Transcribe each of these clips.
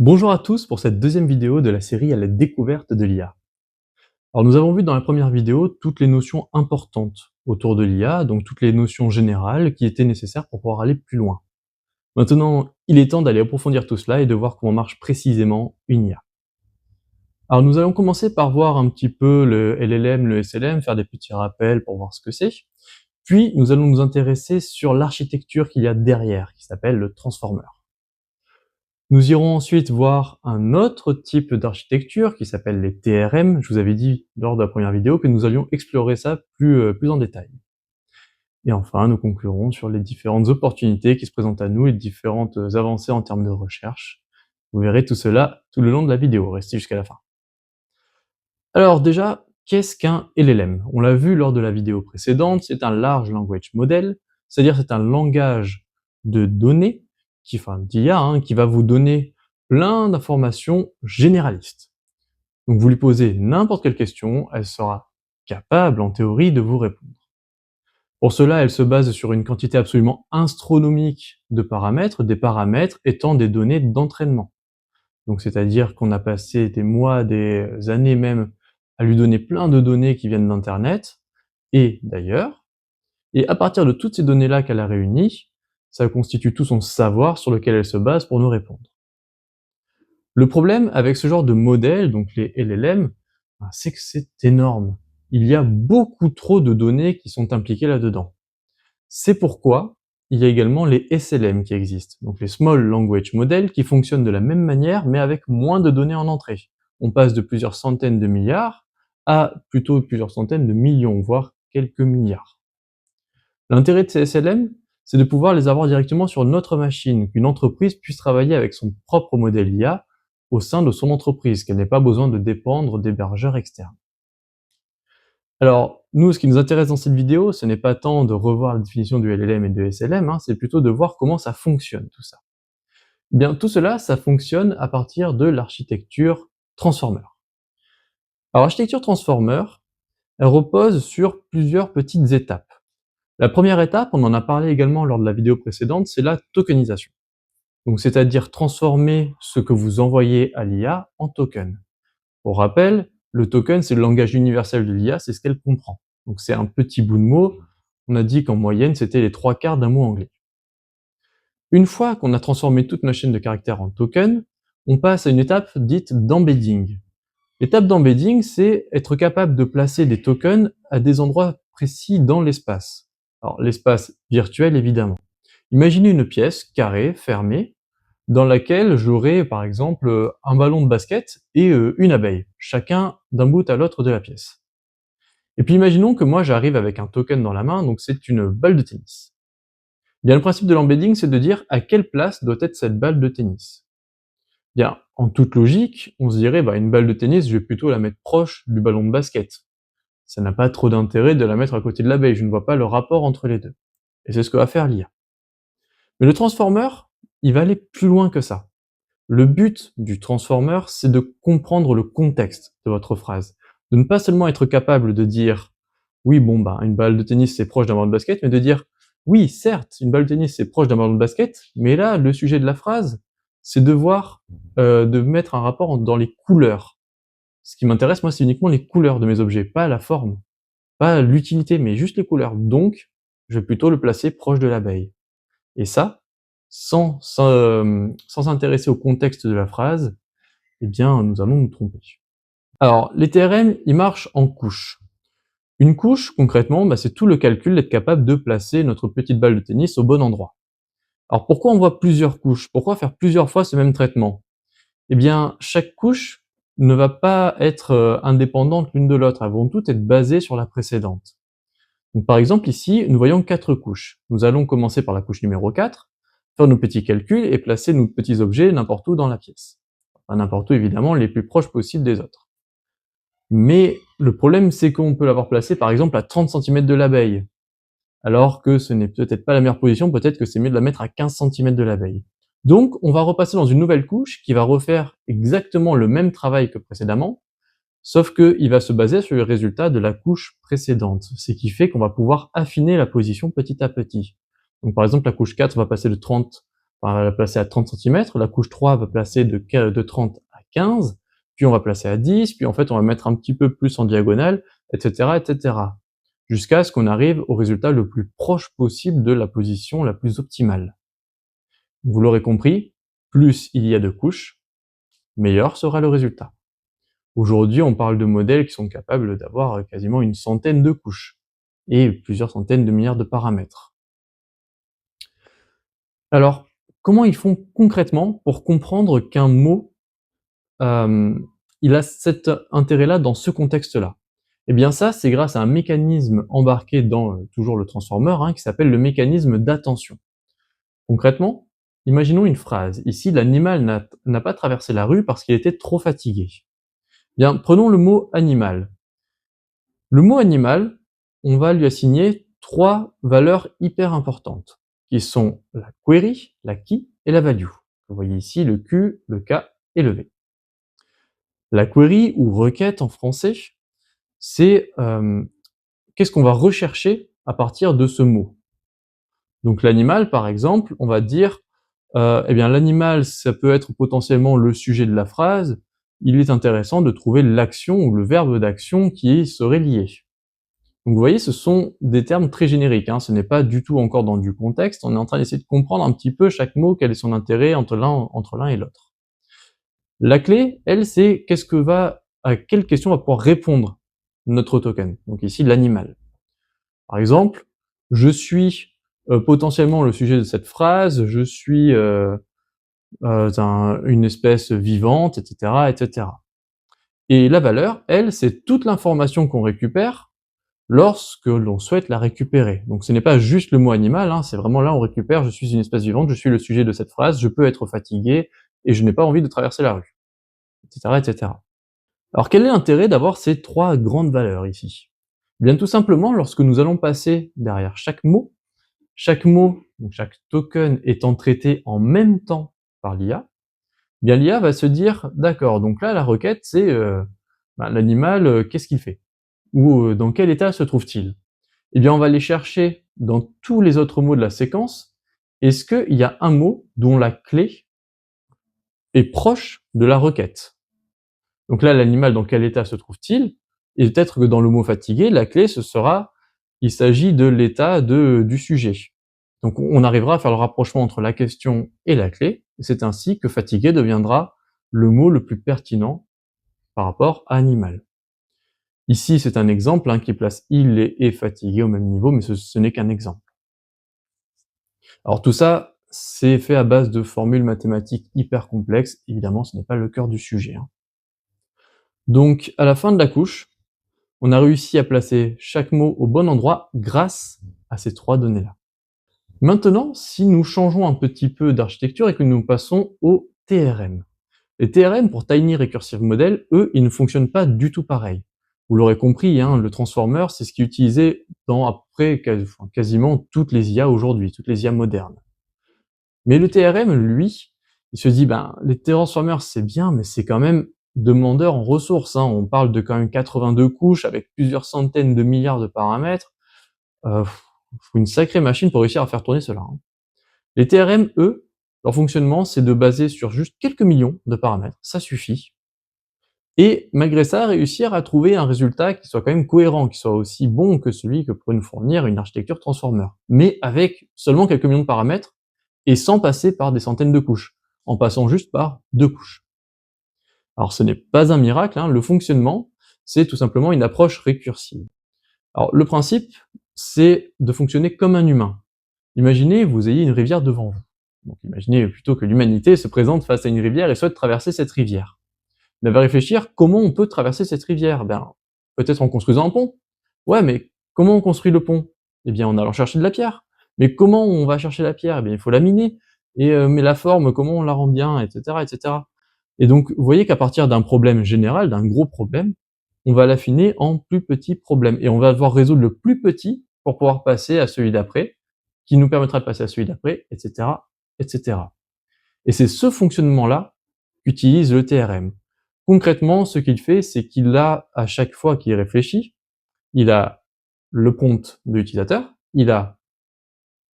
Bonjour à tous pour cette deuxième vidéo de la série à la découverte de l'IA. Alors nous avons vu dans la première vidéo toutes les notions importantes autour de l'IA, donc toutes les notions générales qui étaient nécessaires pour pouvoir aller plus loin. Maintenant, il est temps d'aller approfondir tout cela et de voir comment marche précisément une IA. Alors nous allons commencer par voir un petit peu le LLM, le SLM, faire des petits rappels pour voir ce que c'est. Puis nous allons nous intéresser sur l'architecture qu'il y a derrière, qui s'appelle le transformer. Nous irons ensuite voir un autre type d'architecture qui s'appelle les TRM. Je vous avais dit lors de la première vidéo que nous allions explorer ça plus en détail. Et enfin, nous conclurons sur les différentes opportunités qui se présentent à nous et les différentes avancées en termes de recherche. Vous verrez tout cela tout le long de la vidéo. Restez jusqu'à la fin. Alors déjà, qu'est-ce qu'un LLM? On l'a vu lors de la vidéo précédente, c'est un Large Language Model, c'est-à-dire c'est un langage de données, d'IA, qui va vous donner plein d'informations généralistes. Donc vous lui posez n'importe quelle question, elle sera capable en théorie de vous répondre. Pour cela, elle se base sur une quantité absolument astronomique de paramètres, des paramètres étant des données d'entraînement. Donc c'est-à-dire qu'on a passé des mois, des années même, à lui donner plein de données qui viennent d'internet, et d'ailleurs, et à partir de toutes ces données-là qu'elle a réunies, ça constitue tout son savoir sur lequel elle se base pour nous répondre. Le problème avec ce genre de modèle, donc les LLM, c'est que c'est énorme. Il y a beaucoup trop de données qui sont impliquées là-dedans. C'est pourquoi il y a également les SLM qui existent, donc les Small Language Models, qui fonctionnent de la même manière, mais avec moins de données en entrée. On passe de plusieurs centaines de milliards à plutôt plusieurs centaines de millions, voire quelques milliards. L'intérêt de ces SLM, c'est de pouvoir les avoir directement sur notre machine, qu'une entreprise puisse travailler avec son propre modèle IA au sein de son entreprise, qu'elle n'ait pas besoin de dépendre d'hébergeurs externes. Alors, nous, ce qui nous intéresse dans cette vidéo, ce n'est pas tant de revoir la définition du LLM et du SLM, c'est plutôt de voir comment ça fonctionne, tout ça. Eh bien, tout cela, ça fonctionne à partir de l'architecture Transformer. Alors, l'architecture Transformer, elle repose sur plusieurs petites étapes. La première étape, on en a parlé également lors de la vidéo précédente, c'est la tokenisation. Donc, c'est-à-dire transformer ce que vous envoyez à l'IA en token. Pour rappel, le token, c'est le langage universel de l'IA, c'est ce qu'elle comprend. Donc c'est un petit bout de mot. On a dit qu'en moyenne, c'était les 3/4 d'un mot anglais. Une fois qu'on a transformé toute notre chaîne de caractères en token, on passe à une étape dite d'embedding. L'étape d'embedding, c'est être capable de placer des tokens à des endroits précis dans l'espace. Alors l'espace virtuel, évidemment. Imaginez une pièce carrée, fermée, dans laquelle j'aurai par exemple un ballon de basket et une abeille, chacun d'un bout à l'autre de la pièce. Et puis imaginons que moi j'arrive avec un token dans la main, donc c'est une balle de tennis. Bien, le principe de l'embedding, c'est de dire à quelle place doit être cette balle de tennis. Bien, en toute logique, on se dirait, une balle de tennis, je vais plutôt la mettre proche du ballon de basket. Ça n'a pas trop d'intérêt de la mettre à côté de l'abeille, je ne vois pas le rapport entre les deux. Et c'est ce que va faire l'IA. Mais le transformer, il va aller plus loin que ça. Le but du transformer, c'est de comprendre le contexte de votre phrase. De ne pas seulement être capable de dire oui, une balle de tennis c'est proche d'un ballon de basket, mais de dire oui, certes, une balle de tennis c'est proche d'un ballon de basket, mais là, le sujet de la phrase, c'est de mettre un rapport dans les couleurs. Ce qui m'intéresse, moi, c'est uniquement les couleurs de mes objets, pas la forme, pas l'utilité, mais juste les couleurs. Donc, je vais plutôt le placer proche de l'abeille. Et ça, sans s'intéresser au contexte de la phrase, eh bien, nous allons nous tromper. Alors, les TRM, ils marchent en couches. Une couche, concrètement, c'est tout le calcul d'être capable de placer notre petite balle de tennis au bon endroit. Alors, pourquoi on voit plusieurs couches? Pourquoi faire plusieurs fois ce même traitement? Eh bien, chaque couche ne va pas être indépendante l'une de l'autre. Elles vont toutes être basées sur la précédente. Donc, par exemple, ici, nous voyons 4 couches. Nous allons commencer par la couche numéro 4, faire nos petits calculs et placer nos petits objets n'importe où dans la pièce. Pas n'importe où, évidemment, les plus proches possibles des autres. Mais le problème, c'est qu'on peut l'avoir placé, par exemple, à 30 cm de l'abeille. Alors que ce n'est peut-être pas la meilleure position, peut-être que c'est mieux de la mettre à 15 cm de l'abeille. Donc, on va repasser dans une nouvelle couche qui va refaire exactement le même travail que précédemment, sauf qu'il va se baser sur les résultats de la couche précédente, ce qui fait qu'on va pouvoir affiner la position petit à petit. Donc par exemple, la couche 4 va passer de 30 on va la placer à 30 centimètres, la couche 3 va placer de 30 à 15, puis on va placer à 10, puis en fait on va mettre un petit peu plus en diagonale, et cetera. Jusqu'à ce qu'on arrive au résultat le plus proche possible de la position la plus optimale. Vous l'aurez compris, plus il y a de couches, meilleur sera le résultat. Aujourd'hui, on parle de modèles qui sont capables d'avoir quasiment une centaine de couches et plusieurs centaines de milliards de paramètres. Alors, comment ils font concrètement pour comprendre qu'un mot, il a cet intérêt-là dans ce contexte-là? Eh bien ça, c'est grâce à un mécanisme embarqué dans, toujours le transformer, hein, qui s'appelle le mécanisme d'attention. Concrètement, imaginons une phrase. Ici, l'animal n'a pas traversé la rue parce qu'il était trop fatigué. Bien, prenons le mot animal. Le mot animal, on va lui assigner 3 valeurs hyper importantes, qui sont la query, la key et la value. Vous voyez ici le Q, le K et le V. La query ou requête en français, c'est qu'est-ce qu'on va rechercher à partir de ce mot. Donc l'animal, par exemple, on va dire, eh bien l'animal, ça peut être potentiellement le sujet de la phrase, il est intéressant de trouver l'action ou le verbe d'action qui y serait lié. Donc vous voyez, ce sont des termes très génériques, hein, ce n'est pas du tout encore dans du contexte, on est en train d'essayer de comprendre un petit peu chaque mot, quel est son intérêt entre l'un et l'autre. La clé, elle, c'est à quelle question va pouvoir répondre notre token, donc ici l'animal. Par exemple, je suis potentiellement le sujet de cette phrase, je suis une espèce vivante, etc., etc. Et la valeur, elle, c'est toute l'information qu'on récupère lorsque l'on souhaite la récupérer. Donc ce n'est pas juste le mot animal, hein, c'est vraiment là on récupère, je suis une espèce vivante, je suis le sujet de cette phrase, je peux être fatigué et je n'ai pas envie de traverser la rue, etc., etc. Alors quel est l'intérêt d'avoir ces 3 grandes valeurs ici? Eh bien tout simplement, lorsque nous allons passer derrière chaque mot, donc chaque token étant traité en même temps par l'IA, eh bien l'IA va se dire: «D'accord, donc là la requête c'est, l'animal, qu'est-ce qu'il fait? Ou, dans quel état se trouve-t-il?» Eh bien on va aller chercher dans tous les autres mots de la séquence, est-ce qu'il y a un mot dont la clé est proche de la requête? Donc là, l'animal, dans quel état se trouve-t-il? Et peut-être que dans le mot fatigué, la clé, il s'agit de l'état du sujet. Donc on arrivera à faire le rapprochement entre la question et la clé, et c'est ainsi que fatigué deviendra le mot le plus pertinent par rapport à animal. Ici, c'est un exemple, hein, qui place il et fatigué au même niveau, mais ce n'est qu'un exemple. Alors tout ça, c'est fait à base de formules mathématiques hyper complexes, évidemment ce n'est pas le cœur du sujet, hein. Donc à la fin de la couche, on a réussi à placer chaque mot au bon endroit grâce à ces 3 données-là. Maintenant, si nous changeons un petit peu d'architecture et que nous passons au TRM. Les TRM, pour Tiny Recursive Model, eux, ils ne fonctionnent pas du tout pareil. Vous l'aurez compris, hein, le transformer, c'est ce qui est utilisé dans à peu près quasiment toutes les IA aujourd'hui, toutes les IA modernes. Mais le TRM, lui, il se dit, ben, les transformers, c'est bien, mais c'est quand même demandeur en ressources, hein. On parle de quand même 82 couches avec plusieurs centaines de milliards de paramètres. Faut une sacrée machine pour réussir à faire tourner cela, hein. Les TRM, eux, leur fonctionnement, c'est de baser sur juste quelques millions de paramètres, ça suffit. Et malgré ça, réussir à trouver un résultat qui soit quand même cohérent, qui soit aussi bon que celui que pourrait nous fournir une architecture transformer. Mais avec seulement quelques millions de paramètres, et sans passer par des centaines de couches, en passant juste par 2 couches. Alors ce n'est pas un miracle, hein, le fonctionnement, c'est tout simplement une approche récursive. Alors le principe, c'est de fonctionner comme un humain. Imaginez, vous ayez une rivière devant vous. Donc imaginez plutôt que l'humanité se présente face à une rivière et souhaite traverser cette rivière. Vous devez réfléchir comment on peut traverser cette rivière. Ben, peut-être en construisant un pont. Ouais, mais comment on construit le pont? Eh bien en allant chercher de la pierre. Mais comment on va chercher la pierre? Eh bien il faut la miner. Et mais la forme, comment on la rend bien, etc., etc. Et donc vous voyez qu'à partir d'un problème général, d'un gros problème, on va l'affiner en plus petits problèmes. Et on va devoir résoudre le plus petit pour pouvoir passer à celui d'après, qui nous permettra de passer à celui d'après, etc., etc. Et c'est ce fonctionnement-là qu'utilise le TRM. Concrètement, ce qu'il fait, c'est qu'il a, à chaque fois qu'il réfléchit, il a le prompt de l'utilisateur, il a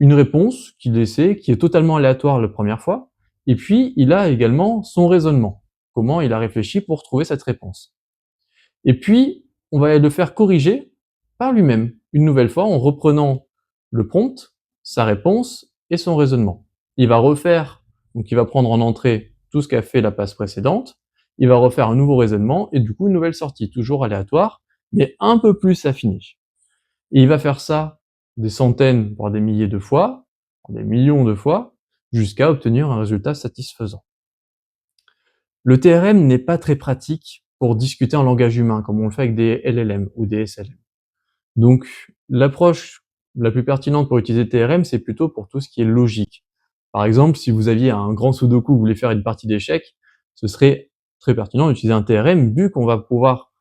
une réponse qu'il essaie, qui est totalement aléatoire la première fois, et puis il a également son raisonnement, comment il a réfléchi pour trouver cette réponse. Et puis, on va le faire corriger par lui-même, une nouvelle fois, en reprenant le prompt, sa réponse et son raisonnement. Il va refaire, donc il va prendre en entrée tout ce qu'a fait la passe précédente, il va refaire un nouveau raisonnement, et du coup une nouvelle sortie, toujours aléatoire, mais un peu plus affinée. Et il va faire ça des centaines, voire des milliers de fois, des millions de fois, jusqu'à obtenir un résultat satisfaisant. Le TRM n'est pas très pratique pour discuter en langage humain, comme on le fait avec des LLM ou des SLM. Donc, l'approche la plus pertinente pour utiliser TRM, c'est plutôt pour tout ce qui est logique. Par exemple, si vous aviez un grand sudoku, vous voulez faire une partie d'échecs, ce serait très pertinent d'utiliser un TRM, vu qu'on va pouvoir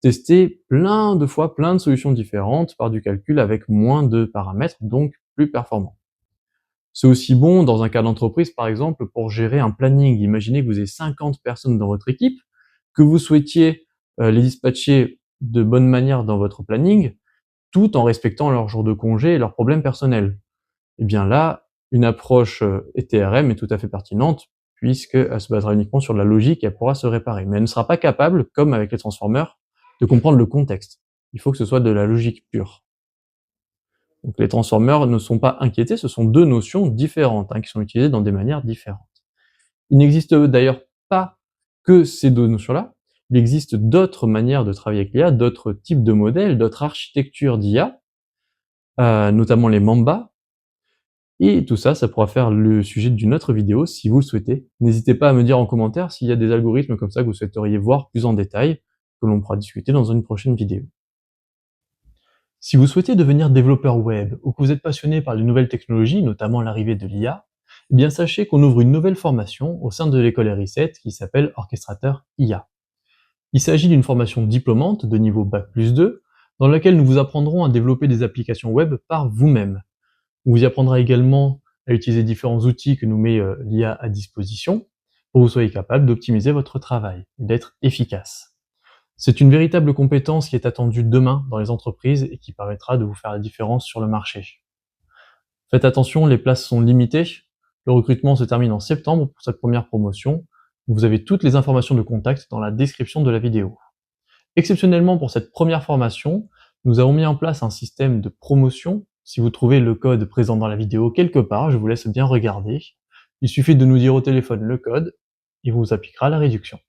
tester plein de fois, plein de solutions différentes par du calcul avec moins de paramètres, donc plus performant. C'est aussi bon dans un cas d'entreprise, par exemple, pour gérer un planning. Imaginez que vous ayez 50 personnes dans votre équipe, que vous souhaitiez les dispatcher de bonne manière dans votre planning, tout en respectant leurs jours de congé et leurs problèmes personnels. Et bien là, une approche ETRM est tout à fait pertinente, puisqu'elle se basera uniquement sur de la logique et elle pourra se réparer. Mais elle ne sera pas capable, comme avec les transformers, de comprendre le contexte. Il faut que ce soit de la logique pure. Donc les transformers ne sont pas inquiétés, ce sont deux notions différentes, qui sont utilisées dans des manières différentes. Il n'existe d'ailleurs pas que ces deux notions-là, il existe d'autres manières de travailler avec l'IA, d'autres types de modèles, d'autres architectures d'IA, notamment les Mamba, et tout ça, ça pourra faire le sujet d'une autre vidéo si vous le souhaitez. N'hésitez pas à me dire en commentaire s'il y a des algorithmes comme ça que vous souhaiteriez voir plus en détail, que l'on pourra discuter dans une prochaine vidéo. Si vous souhaitez devenir développeur web ou que vous êtes passionné par les nouvelles technologies, notamment l'arrivée de l'IA, eh bien sachez qu'on ouvre une nouvelle formation au sein de l'école RISET qui s'appelle Orchestrateur IA. Il s'agit d'une formation diplômante de niveau Bac+2 dans laquelle nous vous apprendrons à développer des applications web par vous-même. On vous y apprendra également à utiliser différents outils que nous met l'IA à disposition pour que vous soyez capable d'optimiser votre travail et d'être efficace. C'est une véritable compétence qui est attendue demain dans les entreprises et qui permettra de vous faire la différence sur le marché. Faites attention, les places sont limitées. Le recrutement se termine en septembre pour cette première promotion. Vous avez toutes les informations de contact dans la description de la vidéo. Exceptionnellement pour cette première formation, nous avons mis en place un système de promotion. Si vous trouvez le code présent dans la vidéo quelque part, je vous laisse bien regarder. Il suffit de nous dire au téléphone le code et vous appliquera la réduction.